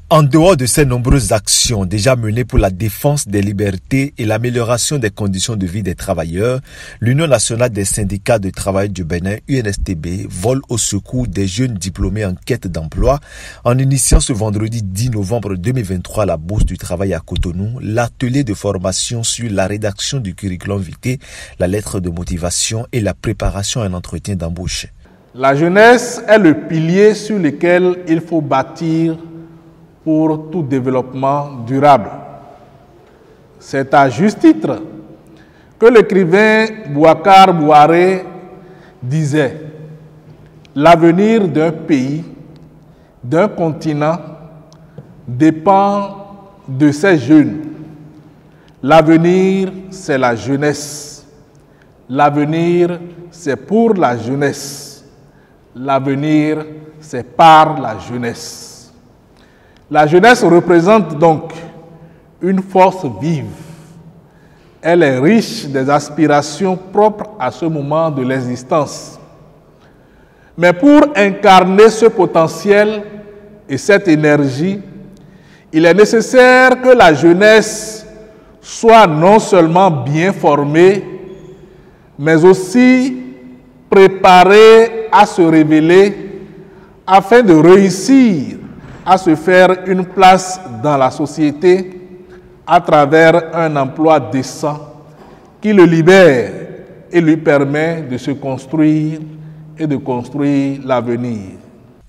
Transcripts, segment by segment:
En dehors de ces nombreuses actions déjà menées pour la défense des libertés et l'amélioration des conditions de vie des travailleurs, l'Union nationale des syndicats de travail du Bénin, UNSTB, vole au secours des jeunes diplômés en quête d'emploi en initiant ce vendredi 10 novembre 2023 à la Bourse du Travail à Cotonou l'atelier de formation sur la rédaction du curriculum vitae, la lettre de motivation et la préparation à un entretien d'embauche. La jeunesse est le pilier sur lequel il faut bâtir pour tout développement durable. C'est à juste titre que l'écrivain Boubacar Bouaré disait « L'avenir d'un pays, d'un continent, dépend de ses jeunes. L'avenir, c'est la jeunesse. L'avenir, c'est pour la jeunesse. L'avenir, c'est par la jeunesse. » La jeunesse représente donc une force vive. Elle est riche des aspirations propres à ce moment de l'existence. Mais pour incarner ce potentiel et cette énergie, il est nécessaire que la jeunesse soit non seulement bien formée, mais aussi préparée à se révéler afin de réussir à se faire une place dans la société à travers un emploi décent qui le libère et lui permet de se construire et de construire l'avenir.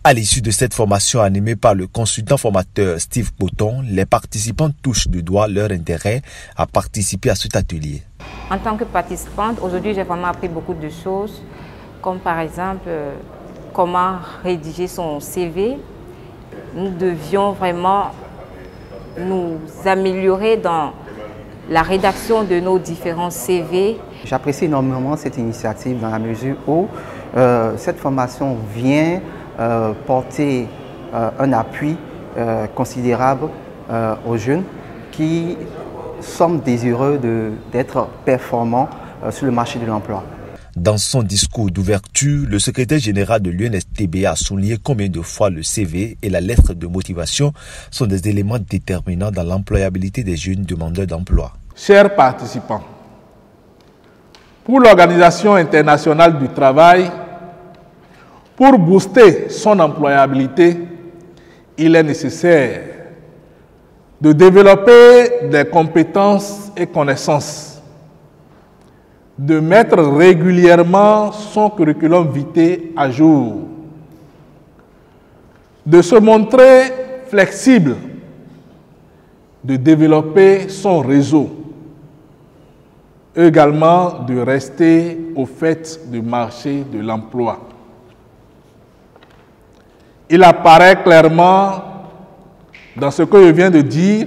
À l'issue de cette formation animée par le consultant formateur Steve Boton, les participants touchent du doigt leur intérêt à participer à cet atelier. En tant que participante, aujourd'hui j'ai vraiment appris beaucoup de choses, comme par exemple comment rédiger son CV. Nous devions vraiment nous améliorer dans la rédaction de nos différents CV. J'apprécie énormément cette initiative dans la mesure où cette formation vient porter un appui considérable aux jeunes qui sont désireux d'être performants sur le marché de l'emploi. Dans son discours d'ouverture, le secrétaire général de l'UNSTB a souligné combien de fois le CV et la lettre de motivation sont des éléments déterminants dans l'employabilité des jeunes demandeurs d'emploi. Chers participants, pour l'Organisation internationale du travail, pour booster son employabilité, il est nécessaire de développer des compétences et connaissances, de mettre régulièrement son curriculum vitae à jour, de se montrer flexible, de développer son réseau, également de rester au fait du marché de l'emploi. Il apparaît clairement dans ce que je viens de dire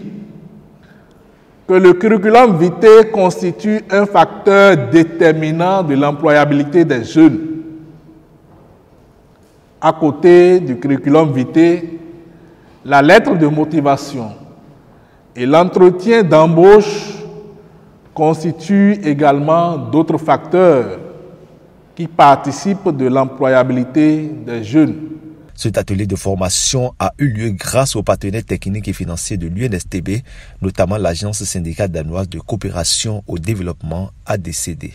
que le curriculum vitae constitue un facteur déterminant de l'employabilité des jeunes. À côté du curriculum vitae, la lettre de motivation et l'entretien d'embauche constituent également d'autres facteurs qui participent de l'employabilité des jeunes. Cet atelier de formation a eu lieu grâce aux partenaires techniques et financiers de l'UNSTB, notamment l'Agence syndicale danoise de coopération au développement ADCD.